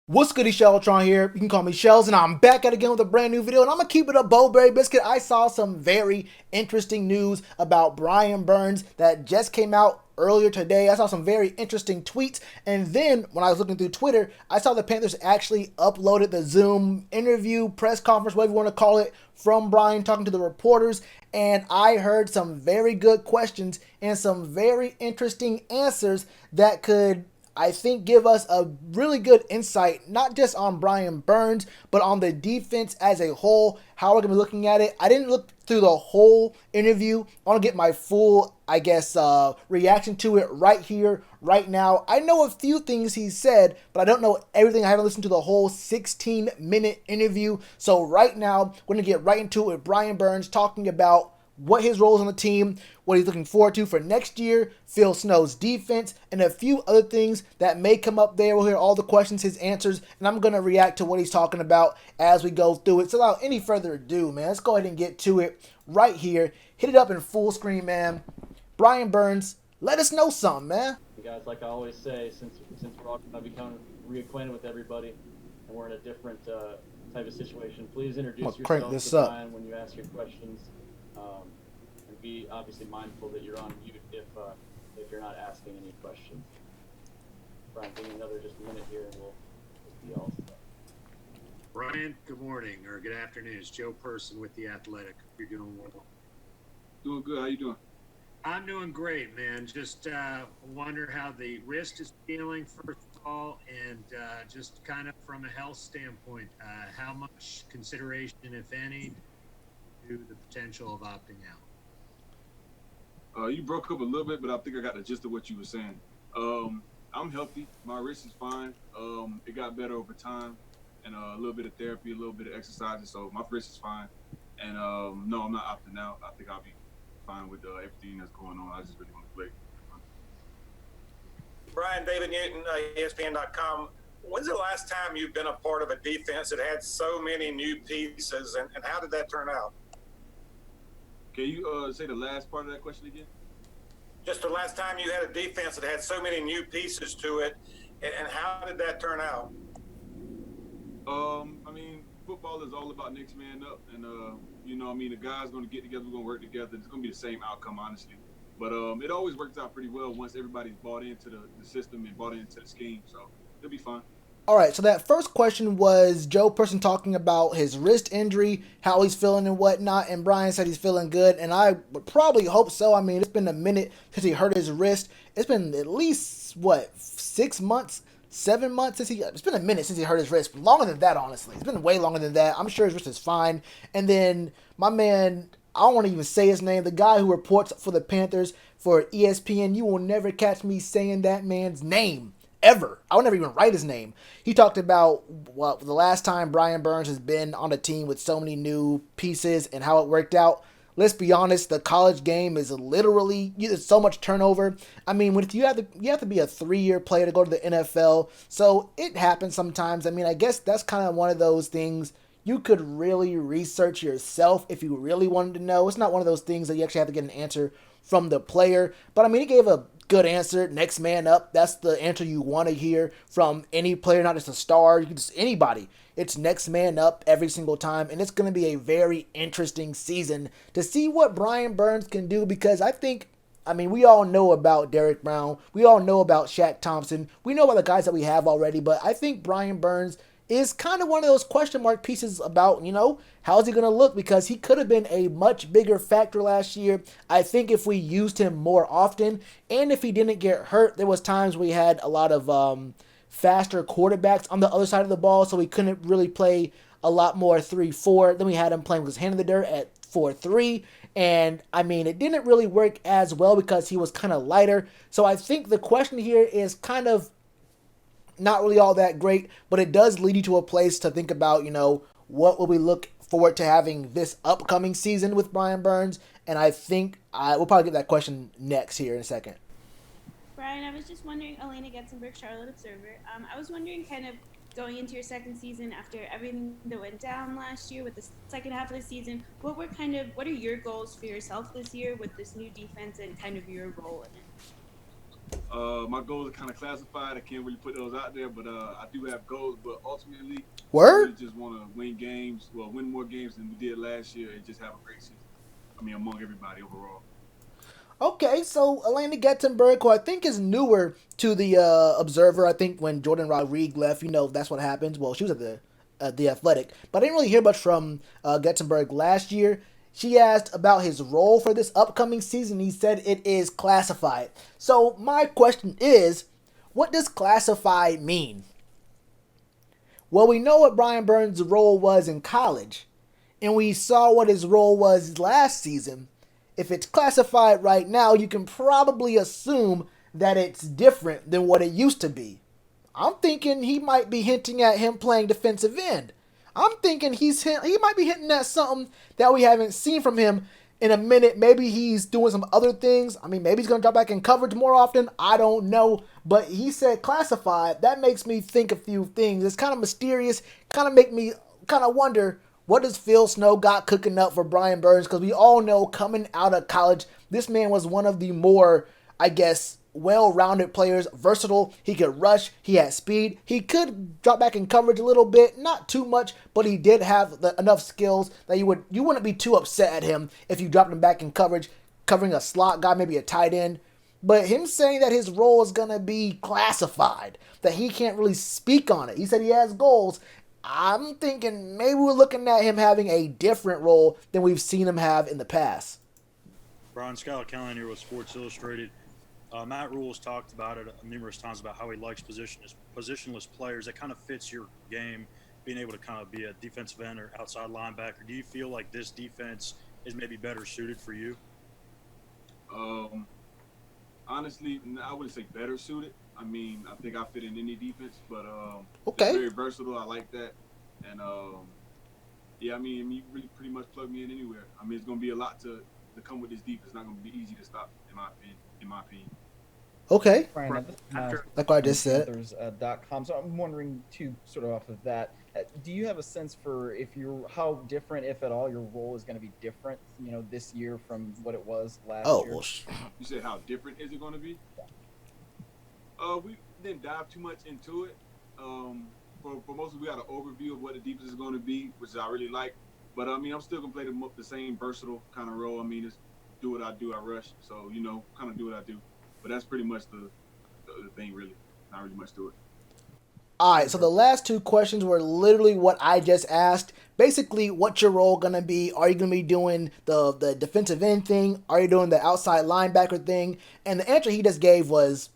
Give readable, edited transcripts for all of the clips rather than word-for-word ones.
What's goody, Shellitronnn here. You can call me Shells, and I'm back at it again with a brand new video, and I'm going to keep it up Bowberry Biscuit. I saw some very interesting news about Brian Burns that just came out earlier today. I saw some very interesting tweets, and then when I was looking through Twitter, I saw the Panthers actually uploaded the Zoom interview, press conference, whatever you want to call it, from Brian talking to the reporters, and I heard some very good questions and some very interesting answers that could, I think, give us a really good insight, not just on Brian Burns, but on the defense as a whole, how we're going to be looking at it. I didn't look through the whole interview. I want to get my full, reaction to it right here, right now. I know a few things he said, but I don't know everything. I haven't listened to the whole 16-minute interview. So right now, we're going to get right into it with Brian Burns talking about what his role is on the team, what he's looking forward to for next year, Phil Snow's defense, and a few other things that may come up there. We'll hear all the questions, his answers, and I'm going to react to what he's talking about as we go through it. So without any further ado, man, let's go ahead and get to it right here. Hit it up in full screen, man. Brian Burns, let us know something, man. Guys, like I always say, since we're all going to become reacquainted with everybody, and we're in a different type of situation, please introduce yourself to Brian when you ask your questions. And be obviously mindful that you're on mute if you're not asking any questions. Brian, give me another just a minute here and we'll just be all set. Brian, good morning or good afternoon. It's Joe Person with The Athletic. You're doing well. Doing good. How you doing? I'm doing great, man. Just wonder how the wrist is feeling, first of all, and just kind of from a health standpoint, how much consideration, if any, to the potential of opting out? You broke up a little bit, but I think I got the gist of what you were saying. I'm healthy. My wrist is fine. It got better over time, and a little bit of therapy, a little bit of exercises, so my wrist is fine. And no, I'm not opting out. I think I'll be fine with everything that's going on. I just really want to play. Brian, David Newton, ESPN.com. When's the last time you've been a part of a defense that had so many new pieces, and how did that turn out? Can you say the last part of that question again? Just the last time you had a defense that had so many new pieces to it, and how did that turn out? I mean, football is all about next man up, and the guys going to get together, we're going to work together. It's going to be the same outcome, honestly. But it always works out pretty well once everybody's bought into the system and bought into the scheme, so it'll be fine. All right, so that first question was Joe Person talking about his wrist injury, how he's feeling and whatnot, and Brian said he's feeling good, and I would probably hope so. I mean, it's been a minute since he hurt his wrist. It's been at least, 6 months, 7 months it's been a minute since he hurt his wrist. Longer than that, honestly. It's been way longer than that. I'm sure his wrist is fine. And then my man, I don't want to even say his name, the guy who reports for the Panthers for ESPN, you will never catch me saying that man's name. Ever. I would never even write his name. He talked about the last time Brian Burns has been on a team with so many new pieces and how it worked out. Let's be honest, the college game is literally, there's so much turnover. I mean, you have to be a 3-year player to go to the NFL, so it happens sometimes. I mean, I guess that's kind of one of those things you could really research yourself if you really wanted to know. It's not one of those things that you actually have to get an answer from the player, but I mean, he gave a good answer. Next man up. That's the answer you want to hear from any player, not just a star, just anybody. It's next man up every single time, and it's going to be a very interesting season to see what Brian Burns can do, because we all know about Derrick Brown. We all know about Shaq Thompson. We know about the guys that we have already, but I think Brian Burns is kind of one of those question mark pieces about, how's he going to look, because he could have been a much bigger factor last year. I think if we used him more often, and if he didn't get hurt, there was times we had a lot of faster quarterbacks on the other side of the ball, so we couldn't really play a lot more 3-4. Then we had him playing with his hand in the dirt at 4-3, and I mean, it didn't really work as well because he was kind of lighter. So I think the question here is kind of not really all that great, but it does lead you to a place to think about, what will we look forward to having this upcoming season with Brian Burns, and I think we'll probably get that question next here in a second. Brian, I was just wondering, Elena Getzenberg, Charlotte Observer. I was wondering, kind of going into your second season after everything that went down last year with the second half of the season, what are your goals for yourself this year with this new defense and kind of your role in it? My goals are kind of classified. I can't really put those out there, but I do have goals. But ultimately, I really just want to win games. Well, win more games than we did last year, and just have a great season. I mean, among everybody overall. Okay, so Elena Gettenberg, who I think is newer to the Observer. I think when Jordan Rodriguez left, that's what happens. Well, she was at the Athletic, but I didn't really hear much from Gettenberg last year. She asked about his role for this upcoming season. He said it is classified. So my question is, what does classified mean? Well, we know what Brian Burns' role was in college, and we saw what his role was last season. If it's classified right now, you can probably assume that it's different than what it used to be. I'm thinking he might be hinting at him playing defensive end. I'm thinking he might be hinting at something that we haven't seen from him in a minute. Maybe he's doing some other things. I mean, maybe he's going to drop back in coverage more often. I don't know. But he said classified. That makes me think a few things. It's kind of mysterious. Kind of make me kind of wonder, what does Phil Snow got cooking up for Brian Burns? Because we all know coming out of college, this man was one of the more, I guess, well-rounded players, versatile. He could rush. He had speed. He could drop back in coverage a little bit, not too much, but he did have enough skills that you wouldn't be too upset at him if you dropped him back in coverage, covering a slot guy, maybe a tight end. But him saying that his role is going to be classified, that he can't really speak on it. He said he has goals. I'm thinking maybe we're looking at him having a different role than we've seen him have in the past. Brian, Scott Callahan here with Sports Illustrated. Matt Rule's talked about it numerous times about how he likes positionless players. That kind of fits your game, being able to kind of be a defensive end or outside linebacker. Do you feel like this defense is maybe better suited for you? Honestly, I wouldn't say better suited. I mean, I think I fit in any defense, but okay. It's very versatile. I like that. And, yeah, I mean, you really pretty much plug me in anywhere. I mean, it's going to be a lot to come with this defense. It's not going to be easy to stop, in my opinion. Okay. Brian, like what I just said. Panthers.com. So I'm wondering, too, sort of off of that, do you have a sense for how different, if at all, your role is going to be different, this year from what it was last year? Well, you said how different is it going to be? We didn't dive too much into it. For most of it, we got an overview of what the defense is going to be, which I really like. But, I mean, I'm still going to play the same versatile kind of role. I mean, it's do what I do, I rush. So, kind of do what I do. But that's pretty much the thing, really. Not really much to it. All right, so the last two questions were literally what I just asked. Basically, what's your role going to be? Are you going to be doing the defensive end thing? Are you doing the outside linebacker thing? And the answer he just gave was,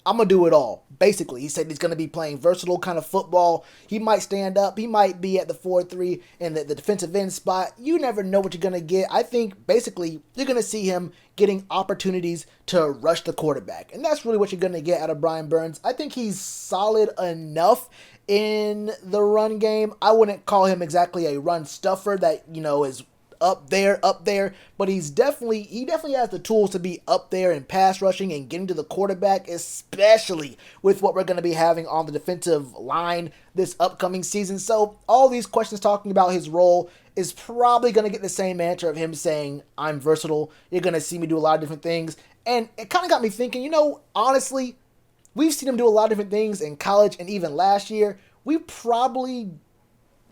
I'm going to do it all. Basically, he said he's going to be playing versatile kind of football. He might stand up. He might be at the 4-3 in the defensive end spot. You never know what you're going to get. I think, basically, you're going to see him getting opportunities to rush the quarterback. And that's really what you're going to get out of Brian Burns. I think he's solid enough in the run game. I wouldn't call him exactly a run stuffer that, is up there, but he definitely has the tools to be up there in pass rushing and getting to the quarterback, especially with what we're going to be having on the defensive line this upcoming season. So all these questions talking about his role is probably going to get the same answer of him saying, I'm versatile. You're going to see me do a lot of different things. And it kind of got me thinking, honestly, we've seen him do a lot of different things in college and even last year.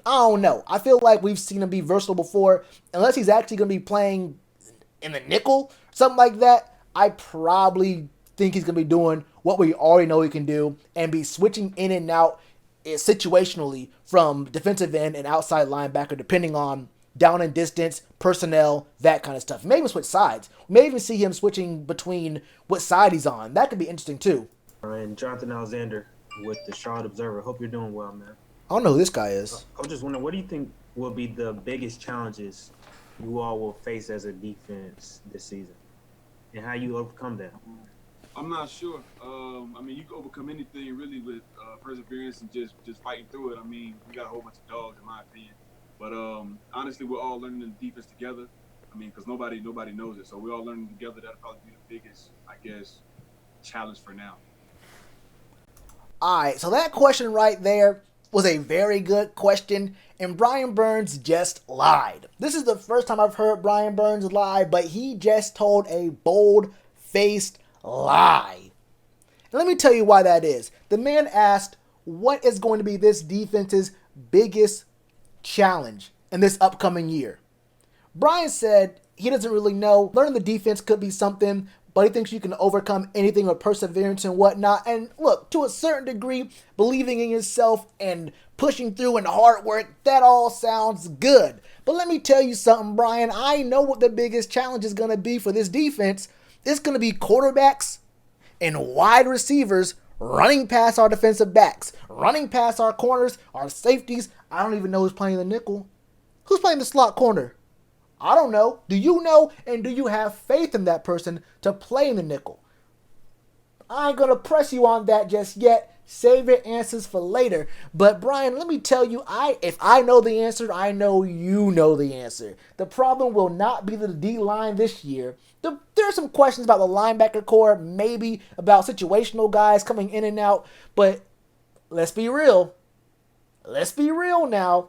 I don't know. I feel like we've seen him be versatile before. Unless he's actually going to be playing in the nickel, something like that, I probably think he's going to be doing what we already know he can do and be switching in and out situationally from defensive end and outside linebacker, depending on down and distance, personnel, that kind of stuff. Maybe switch sides. We may even see him switching between what side he's on. That could be interesting, too. And Jonathan Alexander with the Charlotte Observer. Hope you're doing well, man. I don't know who this guy is. I was just wondering, what do you think will be the biggest challenges you all will face as a defense this season, and how you overcome that? I'm not sure. I mean, you can overcome anything really with perseverance and just fighting through it. I mean, we got a whole bunch of dogs, in my opinion. But honestly, we're all learning the defense together. I mean, because nobody knows it, so we're all learning together. That'll probably be the biggest, I guess, challenge for now. All right, so that question right there was a very good question, and Brian Burns just lied. This is the first time I've heard Brian Burns lie, but he just told a bold-faced lie. And let me tell you why that is. The man asked, what is going to be this defense's biggest challenge in this upcoming year? Brian said he doesn't really know. Learning the defense could be something, but he thinks you can overcome anything with perseverance and whatnot. And look, to a certain degree, believing in yourself and pushing through and hard work, that all sounds good. But let me tell you something, Brian. I know what the biggest challenge is going to be for this defense. It's going to be quarterbacks and wide receivers running past our defensive backs, running past our corners, our safeties. I don't even know who's playing the nickel. Who's playing the slot corner? I don't know. Do you know? And do you have faith in that person to play in the nickel? I ain't going to press you on that just yet. Save your answers for later. But Brian, let me tell you, if I know the answer, I know you know the answer. The problem will not be the D-line this year. There are some questions about the linebacker core, maybe about situational guys coming in and out. But let's be real. Let's be real now.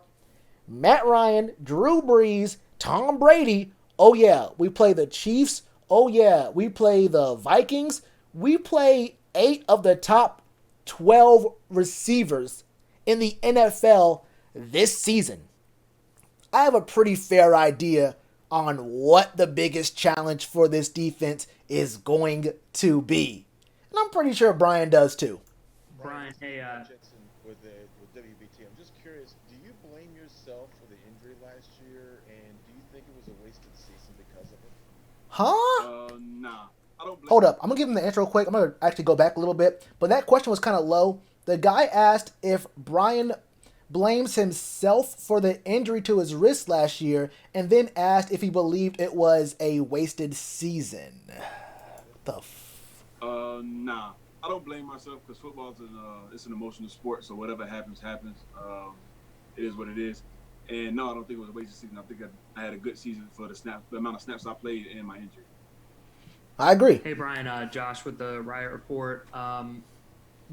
Matt Ryan, Drew Brees, Tom Brady. Oh yeah, we play the Chiefs. Oh yeah, we play the Vikings. We play 8 of the top 12 receivers in the NFL this season. I have a pretty fair idea on what the biggest challenge for this defense is going to be. And I'm pretty sure Brian does too. Brian, hey, with WBT, I'm just curious, do you blame yourself for the injury last year, and do you think it was a wasted season because of it? Huh? Nah. I don't blame Hold up. I'm going to give him the intro quick. I'm going to actually go back a little bit. But that question was kind of low. The guy asked if Brian blames himself for the injury to his wrist last year, and then asked if he believed it was a wasted season. Nah. I don't blame myself because football is an emotional sport, so whatever happens, happens. It is what it is. And no, I don't think it was a wasted season. I think I had a good season for the amount of snaps I played and my injury. I agree. Hey, Brian, Josh with the Riot Report.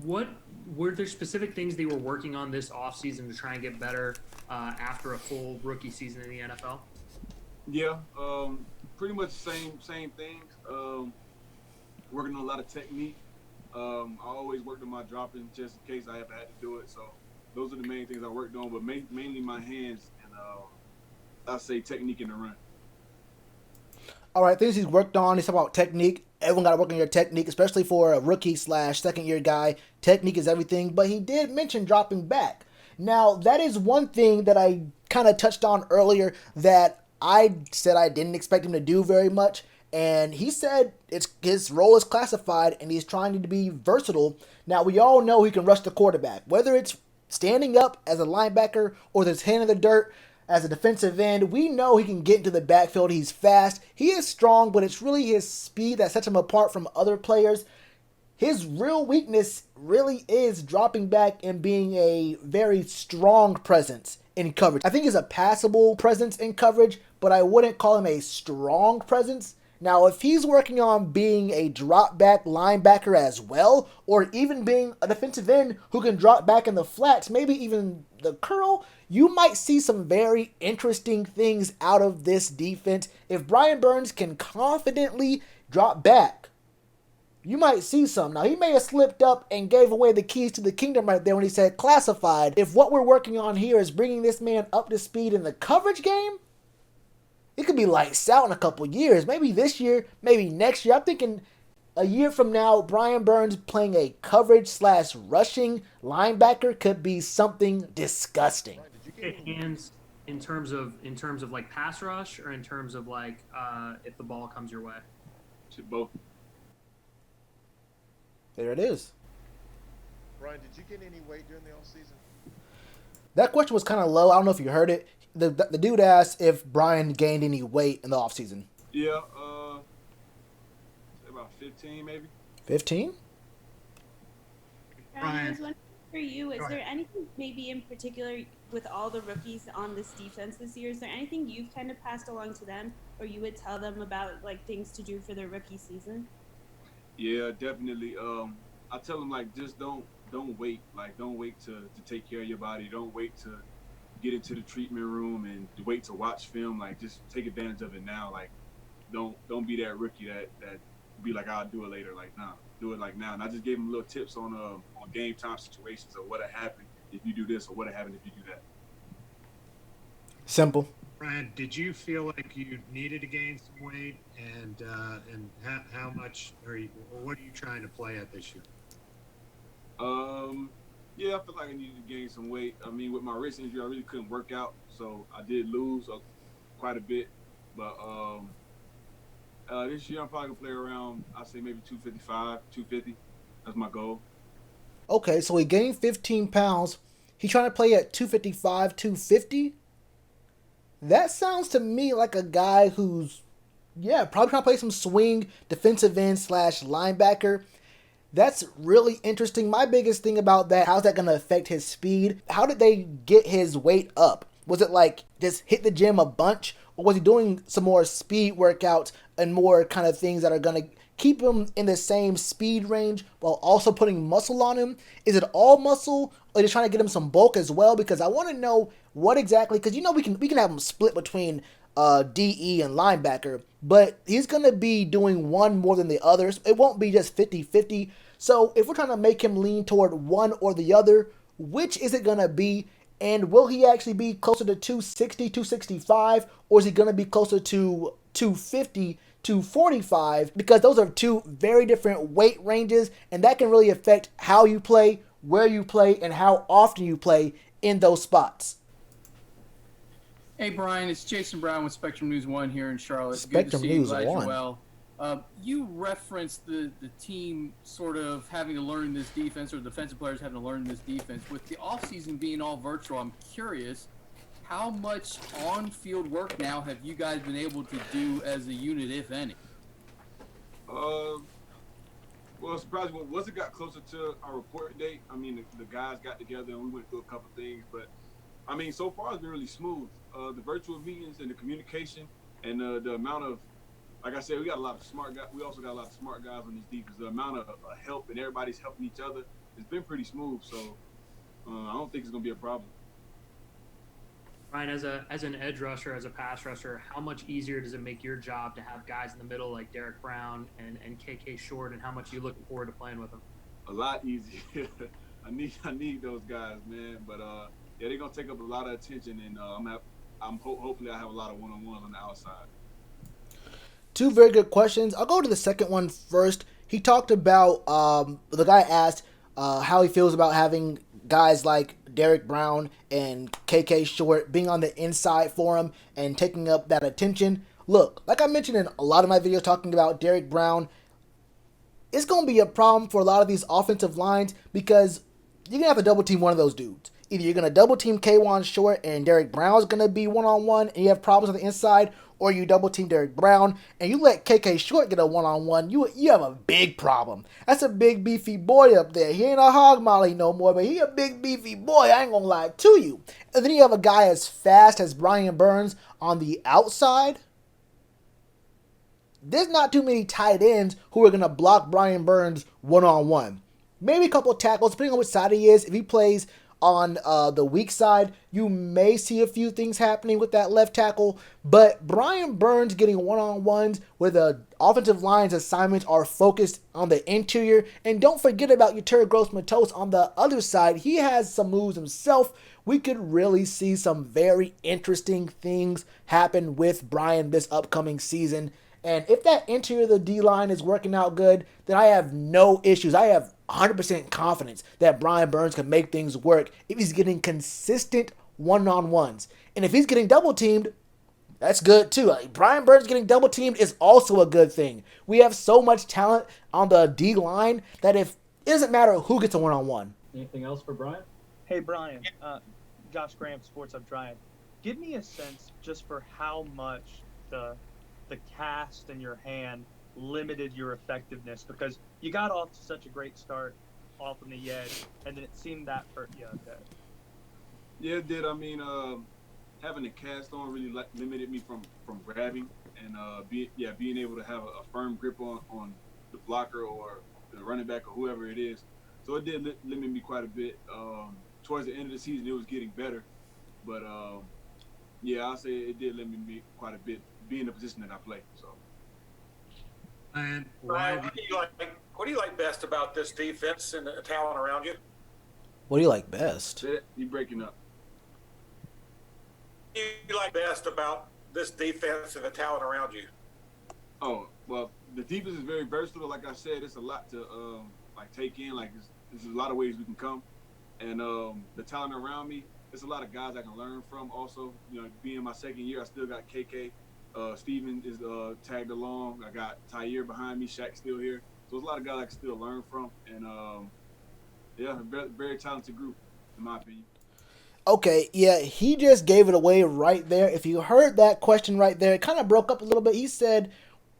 What were there specific things they were working on this offseason to try and get better after a full rookie season in the NFL? Yeah, pretty much same things. Working on a lot of technique. I always worked on my dropping just in case I ever had to do it. So those are the main things I worked on, but mainly my hands and I say technique in the run. All right, things he's worked on. It's about technique. Everyone got to work on your technique, especially for a rookie / second-year guy. Technique is everything, but he did mention dropping back. Now, that is one thing that I kind of touched on earlier that I said I didn't expect him to do very much, and he said his role is classified, and he's trying to be versatile. Now, we all know he can rush the quarterback, whether it's standing up as a linebacker or with his hand in the dirt. As a defensive end, we know he can get into the backfield. He's fast. He is strong, but it's really his speed that sets him apart from other players. His real weakness really is dropping back and being a very strong presence in coverage. I think he's a passable presence in coverage, but I wouldn't call him a strong presence. Now, if he's working on being a drop back linebacker as well, or even being a defensive end who can drop back in the flats, maybe even the curl, you might see some very interesting things out of this defense. If Brian Burns can confidently drop back, you might see some. Now, he may have slipped up and gave away the keys to the kingdom right there when he said classified. If what we're working on here is bringing this man up to speed in the coverage game, it could be lights out in a couple years. Maybe this year, maybe next year. I'm thinking a year from now, Brian Burns playing a coverage / rushing linebacker could be something disgusting. Hands in terms of like pass rush, or in terms of like if the ball comes your way? Both. There it is. Brian, did you get any weight during the offseason? That question was kind of low. I don't know if you heard it. The dude asked if Brian gained any weight in the offseason. Yeah, about 15 maybe. 15? Brian, I was wondering for you, is there anything maybe in particular with all the rookies on this defense this year? Is there anything you've kind of passed along to them, or you would tell them about like things to do for their rookie season? Yeah, definitely. I tell them like just don't wait. Like don't wait to take care of your body. Don't wait to get into the treatment room and wait to watch film. Like just take advantage of it now. Like don't be that rookie that be like, I'll do it later. Like, nah, do it like now. And I just gave him little tips on game time situations of what'll happen if you do this or what'll happen if you do that. Simple. Brian, did you feel like you needed to gain some weight, and how much are you, or what are you trying to play at this year? Yeah, I feel like I needed to gain some weight. I mean, with my wrist injury, I really couldn't work out, so I did lose quite a bit. But this year, I'm probably gonna play around, I'd say maybe 255, 250. That's my goal. Okay, so he gained 15 pounds. He's trying to play at 255, 250. That sounds to me like a guy who's, probably trying to play some swing defensive end / linebacker. That's really interesting. My biggest thing about that, how's that going to affect his speed? How did they get his weight up? Was it like just hit the gym a bunch? Or was he doing some more speed workouts and more kind of things that are going to keep him in the same speed range while also putting muscle on him? Is it all muscle, or just trying to get him some bulk as well? Because I want to know what exactly, because we can have him split between DE and linebacker, but he's going to be doing one more than the others. It won't be just 50-50. So if we're trying to make him lean toward one or the other, which is it going to be? And will he actually be closer to 260, 265, or is he going to be closer to 250, 245? Because those are two very different weight ranges, and that can really affect how you play, where you play, and how often you play in those spots. Hey, Brian, it's Jason Brown with Spectrum News 1 here in Charlotte. Spectrum News 1. Well. You referenced the team sort of having to learn this defense, or defensive players having to learn this defense. With the offseason being all virtual, I'm curious, how much on-field work now have you guys been able to do as a unit, if any? Well, surprisingly, once it got closer to our report date, I mean, the guys got together and we went through a couple things. But, I mean, so far it's been really smooth. The virtual meetings and the communication and the amount of, like I said, we got a lot of smart guys. We also got a lot of smart guys on this defense. The amount of help and everybody's helping each other has been pretty smooth. So I don't think it's going to be a problem. Ryan, as an edge rusher, as a pass rusher, how much easier does it make your job to have guys in the middle like Derek Brown and KK Short, and how much are you looking forward to playing with them? A lot easier. I need those guys, man. But they're going to take up a lot of attention, and hopefully I have a lot of one-on-ones on the outside. Two very good questions. I'll go to the second one first. He talked about, the guy asked how he feels about having guys like Derek Brown and KK Short being on the inside for him and taking up that attention. Look, like I mentioned in a lot of my videos talking about Derek Brown, it's going to be a problem for a lot of these offensive lines because you're going to have to double team one of those dudes. Either you're going to double team K1 Short and Derek Brown is going to be one-on-one and you have problems on the inside, or you double team Derek Brown and you let KK Short get a one-on-one, you have a big problem. That's a big beefy boy up there. He ain't a hog molly no more, but he a big beefy boy, I ain't gonna lie to you. And then you have a guy as fast as Brian Burns on the outside. There's not too many tight ends who are gonna block Brian Burns one-on-one. Maybe a couple of tackles, depending on which side he is. If he plays on the weak side, you may see a few things happening with that left tackle, but Brian Burns getting one-on-ones where the offensive line's assignments are focused on the interior, and don't forget about Yetur Gross-Matos on the other side. He has some moves himself. We could really see some very interesting things happen with Brian this upcoming season, and if that interior of the D-line is working out good, then I have no issues. I have 100% confidence that Brian Burns can make things work if he's getting consistent one-on-ones. And if he's getting double-teamed, that's good too. Brian Burns getting double-teamed is also a good thing. We have so much talent on the D-line that it doesn't matter who gets a one-on-one. Anything else for Brian? Hey, Brian. Josh Graham, Sports Hub Giant. Give me a sense just for how much the cast in your hand limited your effectiveness, because you got off to such a great start off on the edge, and then it seemed that hurt you a bit. Yeah, it did. I mean, having a cast on really limited me from grabbing and being able to have a firm grip on the blocker or the running back or whoever it is. So it did limit me quite a bit. Towards the end of the season, it was getting better, but I'll say it did limit me quite a bit being in the position that I play. So. Brian, Brian, what do you like best about this defense and the talent around you? What do you like best? You breaking up. What do you like best about this defense and the talent around you? Oh, well, the defense is very versatile. Like I said, it's a lot to take in. Like there's a lot of ways we can come, and the talent around me, there's a lot of guys I can learn from. Also, being my second year, I still got KK. Steven is tagged along. I got Tyre behind me. Shaq's still here. So there's a lot of guys I can still learn from, and very, very talented group, in my opinion. Okay, yeah, he just gave it away right there. If you heard that question right there, it kind of broke up a little bit. He said,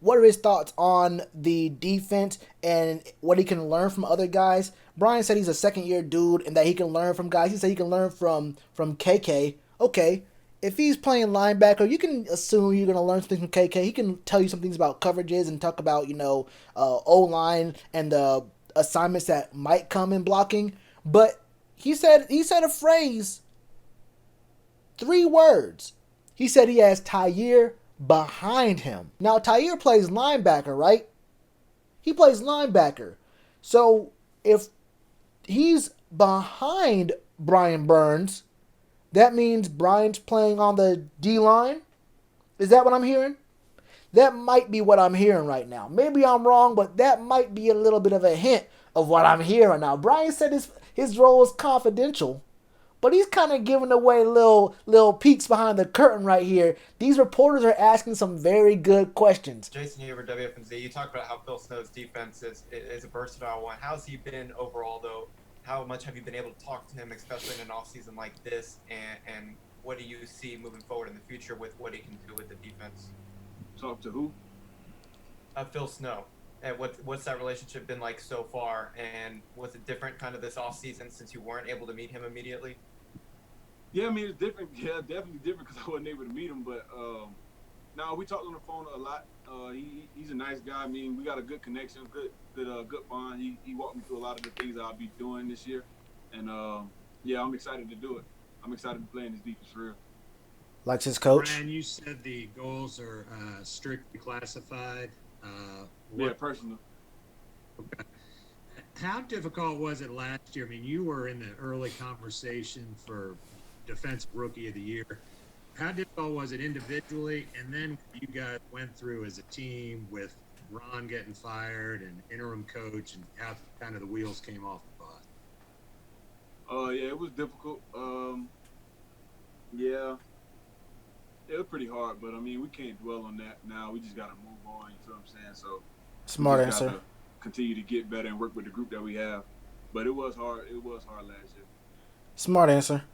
what are his thoughts on the defense and what he can learn from other guys? Brian said he's a second-year dude and that he can learn from guys. He said he can learn from KK. Okay, if he's playing linebacker, you can assume you're going to learn something from KK. He can tell you some things about coverages and talk about, O-line and the assignments that might come in blocking. But he said a phrase, 3 words. He said he has Tyre behind him. Now, Tyre plays linebacker, right? He plays linebacker. So, if he's behind Brian Burns, that means Brian's playing on the D-line? Is that what I'm hearing? That might be what I'm hearing right now. Maybe I'm wrong, but that might be a little bit of a hint of what I'm hearing now. Brian said his role is confidential, but he's kind of giving away little peeks behind the curtain right here. These reporters are asking some very good questions. Jason Huber, WFNZ, you talked about how Phil Snow's defense is a versatile one. How's he been overall, though? How much have you been able to talk to him, especially in an offseason like this? And what do you see moving forward in the future with what he can do with the defense? Talk to who? Phil Snow. And what's that relationship been like so far? And was it different kind of this offseason since you weren't able to meet him immediately? Yeah, I mean, it's different. Yeah, definitely different because I wasn't able to meet him. But no, we talked on the phone a lot. He's a nice guy. I mean, we got a good connection, good bond. He walked me through a lot of the things I'll be doing this year. And, yeah, I'm excited to do it. I'm excited to play in this defense for real. Likes his coach. Brian, you said the goals are strictly classified. Yeah, personal. Okay. How difficult was it last year? I mean, you were in the early conversation for Defensive Rookie of the Year. How difficult was it individually? And then you guys went through as a team with Ron getting fired and interim coach and how kind of the wheels came off the bus. Yeah, it was difficult. Yeah, it was pretty hard, but I mean, we can't dwell on that now. We just got to move on, you feel what I'm saying? So, smart answer. Continue to get better and work with the group that we have. But it was hard. It was hard last year. Smart answer.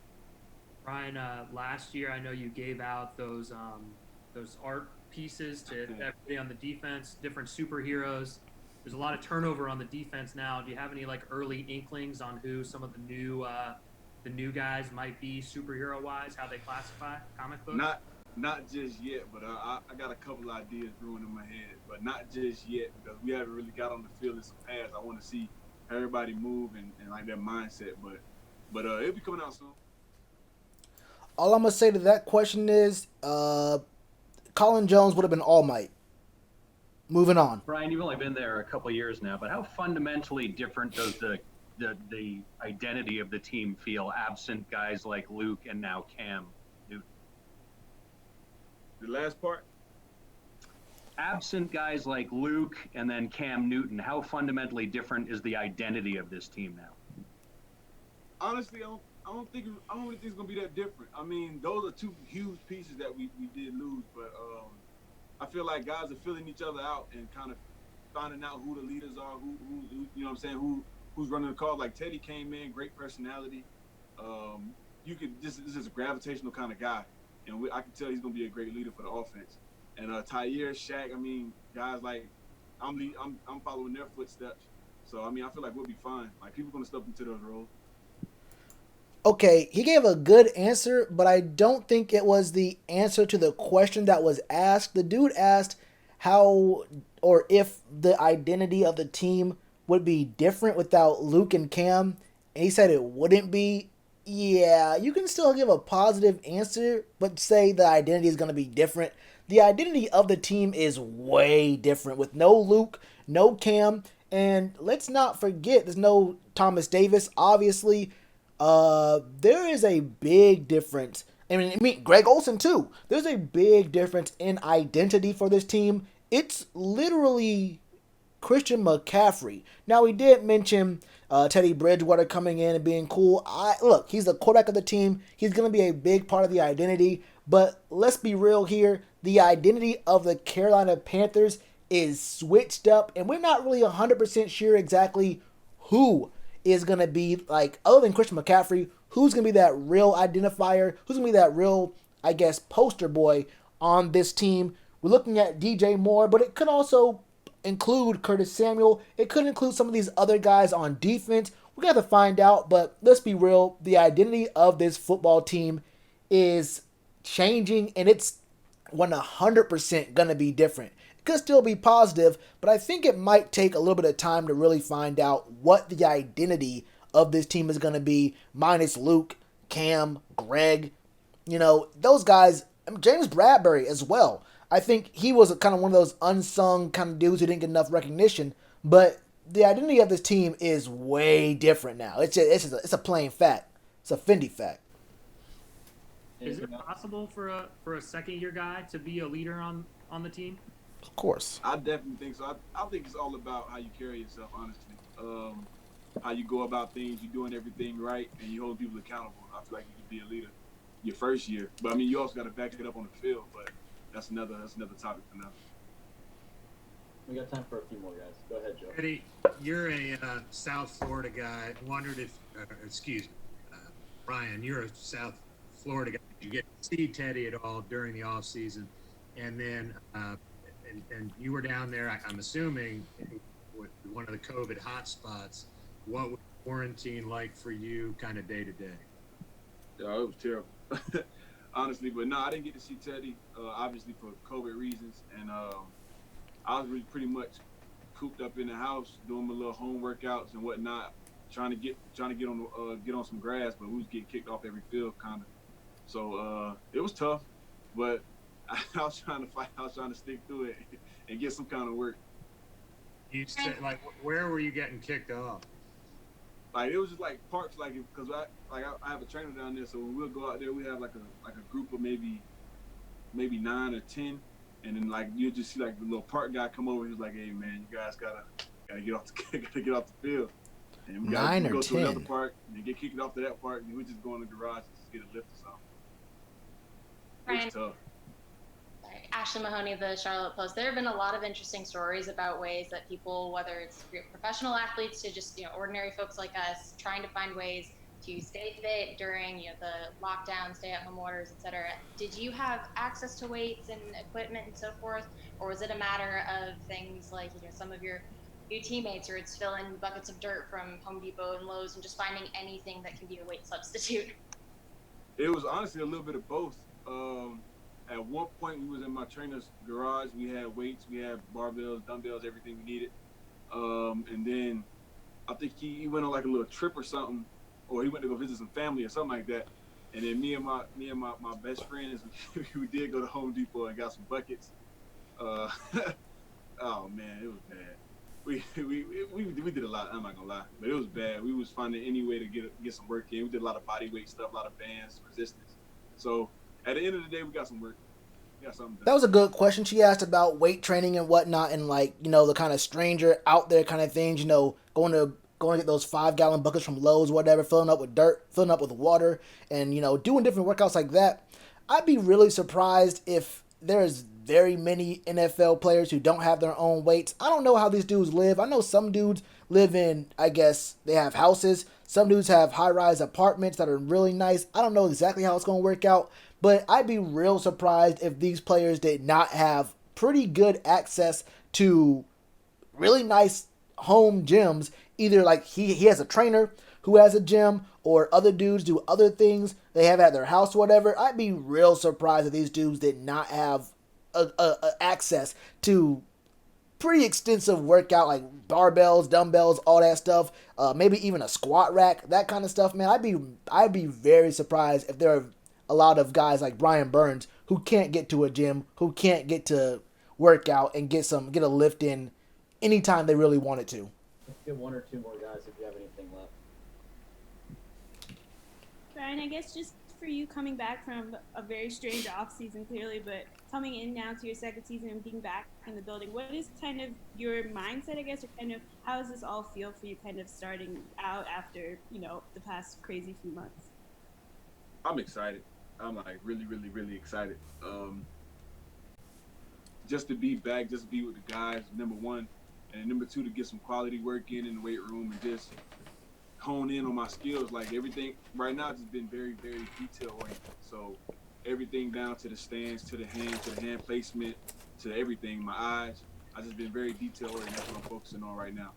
Ryan, last year I know you gave out those art pieces to everybody on the defense, different superheroes. There's a lot of turnover on the defense now. Do you have any early inklings on who some of the new guys might be superhero wise? How they classify comic books? Not just yet, but I got a couple ideas brewing in my head, but not just yet because we haven't really got on the field in some pads. I want to see everybody move and like their mindset, but it'll be coming out soon. All I'm gonna say to that question is, Colin Jones would have been All Might. Moving on. Brian, you've only been there a couple of years now, but how fundamentally different does the identity of the team feel absent guys like Luke and now Cam Newton? The last part? Absent guys like Luke and then Cam Newton, how fundamentally different is the identity of this team now? Honestly, I don't think it's gonna be that different. I mean, those are 2 huge pieces that we did lose, but I feel like guys are filling each other out and kind of finding out who the leaders are, who you know what I'm saying, who's running the call. Like Teddy came in, great personality. This is a gravitational kind of guy, and I can tell he's gonna be a great leader for the offense. And Tyre, Shaq, I mean, guys like I'm following their footsteps. So I mean, I feel like we'll be fine. Like people gonna step into those roles. Okay, he gave a good answer, but I don't think it was the answer to the question that was asked. The dude asked how or if the identity of the team would be different without Luke and Cam, and he said it wouldn't be. Yeah, you can still give a positive answer, but say the identity is going to be different. the identity of the team is way different with no Luke, no Cam, and let's not forget there's no Thomas Davis, obviously. There is a big difference. I mean, Greg Olsen too. There's a big difference in identity for this team. It's literally Christian McCaffrey. Now, we did mention Teddy Bridgewater coming in and being cool. Look, he's the quarterback of the team. He's going to be a big part of the identity. But let's be real here. The identity of the Carolina Panthers is switched up, and we're not really 100% sure exactly who is going to be, like, other than Christian McCaffrey, who's going to be that real identifier, who's going to be that real, I guess, poster boy on this team. We're looking at DJ Moore, but it could also include Curtis Samuel. It could include some of these other guys on defense. We got to find out, but let's be real. The identity of this football team is changing, and it's 100% going to be different. It could still be positive, but I think it might take a little bit of time to really find out what the identity of this team is going to be, minus Luke, Cam, Greg, those guys, James Bradbury as well. I think he was kind of one of those unsung kind of dudes who didn't get enough recognition, but the identity of this team is way different now. It's a plain fact. It's a Fendi fact. Is it possible for a second-year guy to be a leader on the team? Of course. I definitely think so. I think it's all about how you carry yourself, honestly. How you go about things, you're doing everything right, and you hold people accountable. I feel like you can be a leader your first year. But, I mean, you also got to back it up on the field, but that's another topic for now. We got time for a few more guys. Go ahead, Joe. Eddie, you're a South Florida guy. Wondered if, Brian, you're a South Florida guy. Did you get to see Teddy at all during the off season? And then, and you were down there, I'm assuming, with one of the COVID hotspots. What was quarantine like for you kind of day to day? Yeah, it was terrible. Honestly, but no, I didn't get to see Teddy, obviously for COVID reasons, and I was really pretty much cooped up in the house doing my little home workouts and whatnot, trying to get on some grass, but we was getting kicked off every field, kind of. So it was tough, but I was trying to fight. I was trying to stick through it and get some kind of work. You said, like, where were you getting kicked off? Like, it was just like parks, like, because I have a trainer down there, so when we'll go out there, we have like a group of maybe 9 or 10, and then like you'll just see like the little park guy come over. He's like, "Hey man, you guys gotta get off the field." And we gotta go to another park and get kicked off to that park, and we just go in the garage and just get a lift or something. It was tough. Ashley Mahoney of the Charlotte Post. There have been a lot of interesting stories about ways that people, whether it's professional athletes to just ordinary folks like us, trying to find ways to stay fit during the lockdown, stay-at-home orders, etc. Did you have access to weights and equipment and so forth, or was it a matter of things like some of your new teammates, or it's filling buckets of dirt from Home Depot and Lowe's and just finding anything that can be a weight substitute? It was honestly a little bit of both. At one point, we was in my trainer's garage. We had weights, we had barbells, dumbbells, everything we needed. And then I think he went on like a little trip or something, or he went to go visit some family or something like that. And then me and my best friends, we did go to Home Depot and got some buckets. Oh man, it was bad. We did a lot. I'm not gonna lie, but it was bad. We was finding any way to get some work in. We did a lot of body weight stuff, a lot of bands, resistance. So at the end of the day, we got some work. We got something done. That was a good question. She asked about weight training and whatnot, and like the kind of stranger out there kind of things. Going to get those 5-gallon buckets from Lowe's, whatever, filling up with dirt, filling up with water, and doing different workouts like that. I'd be really surprised if there's very many NFL players who don't have their own weights. I don't know how these dudes live. I know some dudes live in, I guess, they have houses. Some dudes have high-rise apartments that are really nice. I don't know exactly how it's going to work out, but I'd be real surprised if these players did not have pretty good access to really nice home gyms. Either like he has a trainer who has a gym, or other dudes do other things they have at their house or whatever. I'd be real surprised if these dudes did not have access to pretty extensive workout, like barbells, dumbbells, all that stuff. Maybe even a squat rack, that kind of stuff, man. I'd be very surprised if there are a lot of guys like Brian Burns who can't get to a gym, who can't get to work out and get a lift in anytime they really wanted to. Let's get one or two more guys if you have anything left. Brian, I guess just for you coming back from a very strange off season clearly, but coming in now to your second season and being back in the building, what is kind of your mindset, I guess, or kind of how does this all feel for you kind of starting out after, the past crazy few months? I'm excited. I'm like really, really, really excited. Just to be back, just to be with the guys, number one, and number two, to get some quality work in the weight room and just hone in on my skills. Like everything right now has just been very, very detail oriented. So everything down to the stance, to the hand placement, to everything, my eyes. I've just been very detail oriented. That's what I'm focusing on right now.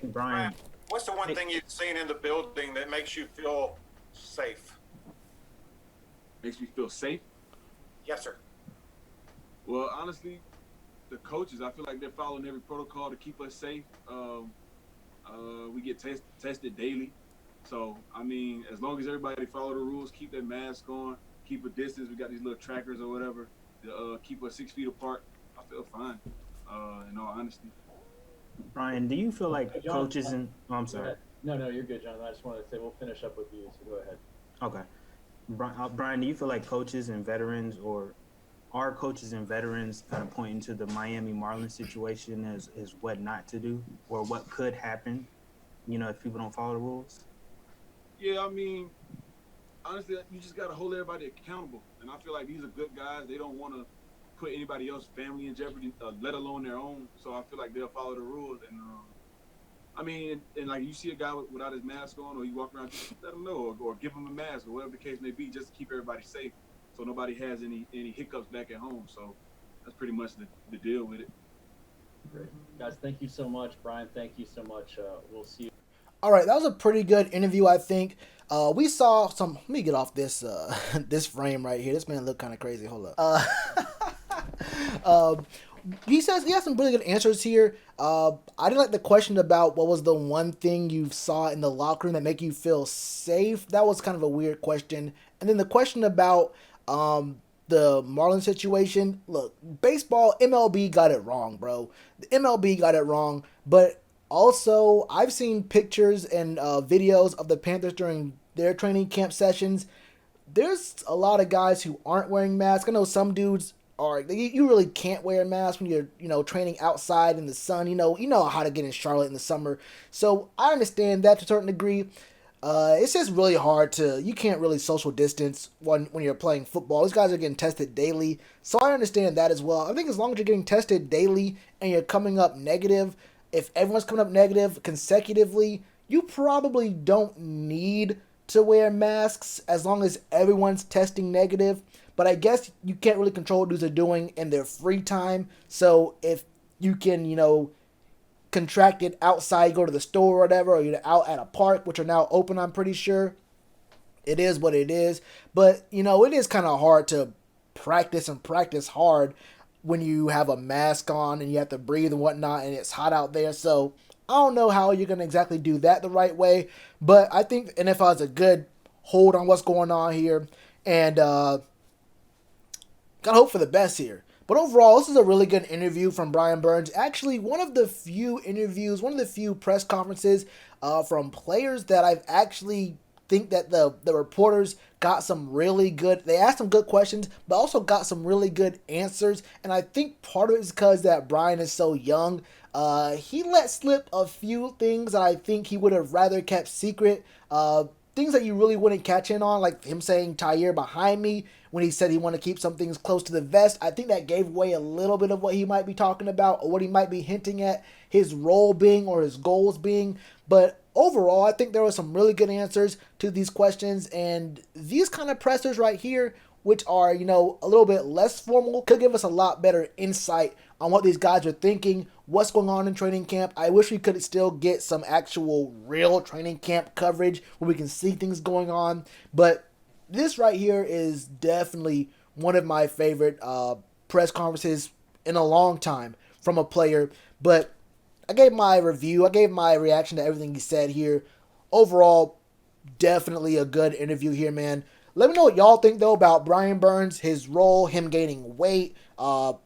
Brian, what's the one thing you've seen in the building that makes you feel safe? Makes me feel safe? Yes, sir. Well, honestly, the coaches, I feel like they're following every protocol to keep us safe. We get tested daily. So, I mean, as long as everybody follow the rules, keep their mask on, keep a distance. We got these little trackers or whatever to keep us 6 feet apart. I feel fine, in all honesty. Brian, do you feel like coaches and... Oh, I'm sorry. No, you're good, Jonathan. I just wanted to say we'll finish up with you, so go ahead. Okay. Brian, do you feel like coaches and veterans, or are coaches and veterans kind of pointing to the Miami Marlins situation as what not to do, or what could happen, if people don't follow the rules? Yeah, I mean, honestly, you just got to hold everybody accountable. And I feel like these are good guys. They don't want to put anybody else's family in jeopardy, let alone their own. So I feel like they'll follow the rules. And I mean, and like you see a guy without his mask on, or you walk around, just let him know, or give him a mask, or whatever the case may be, just to keep everybody safe, so nobody has any hiccups back at home. So that's pretty much the deal with it. Great. Guys, thank you so much. Brian, thank you so much. We'll see you. All right, that was a pretty good interview, I think. We saw some... Let me get off this this frame right here. This man look kind of crazy. Hold up. He says he has some really good answers here. I didn't like the question about what was the one thing you saw in the locker room that make you feel safe. That was kind of a weird question. And then the question about the Marlins situation. Look, baseball, MLB got it wrong, bro. The MLB got it wrong. But also, I've seen pictures and videos of the Panthers during their training camp sessions. There's a lot of guys who aren't wearing masks. I know some dudes are. You really can't wear a mask when you're training outside in the sun. You know how to get in Charlotte in the summer. So I understand that to a certain degree. It's just really hard you can't really social distance when you're playing football. These guys are getting tested daily. So I understand that as well. I think as long as you're getting tested daily and you're coming up negative, if everyone's coming up negative consecutively, you probably don't need to wear masks as long as everyone's testing negative. But I guess you can't really control what dudes are doing in their free time. So if you can, contract it outside, go to the store or whatever, or you're out at a park, which are now open, I'm pretty sure, it is what it is. But, it is kind of hard to practice hard when you have a mask on and you have to breathe and whatnot and it's hot out there. So I don't know how you're going to exactly do that the right way. But I think the NFL has a good hold on what's going on here. And gotta hope for the best here. But overall, this is a really good interview from Brian Burns. Actually, one of the few press conferences from players that I've actually think that the reporters got some really good, they asked some good questions, but also got some really good answers. And I think part of it is because that Brian is so young. He let slip a few things that I think he would have rather kept secret. Things that you really wouldn't catch in on, like him saying Tyre behind me when he said he wanted to keep some things close to the vest. I think that gave away a little bit of what he might be talking about or what he might be hinting at his role being or his goals being. But overall, I think there were some really good answers to these questions, and these kind of pressers right here, which are, a little bit less formal, could give us a lot better insight on what these guys are thinking, what's going on in training camp. I wish we could still get some actual real training camp coverage where we can see things going on. But this right here is definitely one of my favorite press conferences in a long time from a player. But I gave my review. I gave my reaction to everything he said here. Overall, definitely a good interview here, man. Let me know what y'all think, though, about Brian Burns, his role, him gaining weight, what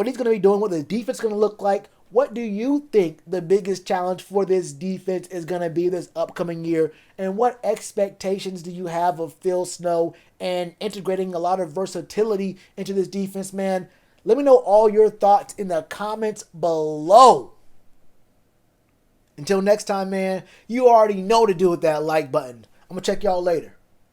he's going to be doing, what the defense is going to look like. What do you think the biggest challenge for this defense is going to be this upcoming year? And what expectations do you have of Phil Snow and integrating a lot of versatility into this defense, man? Let me know all your thoughts in the comments below. Until next time, man, you already know what to do with that like button. I'm going to check y'all later.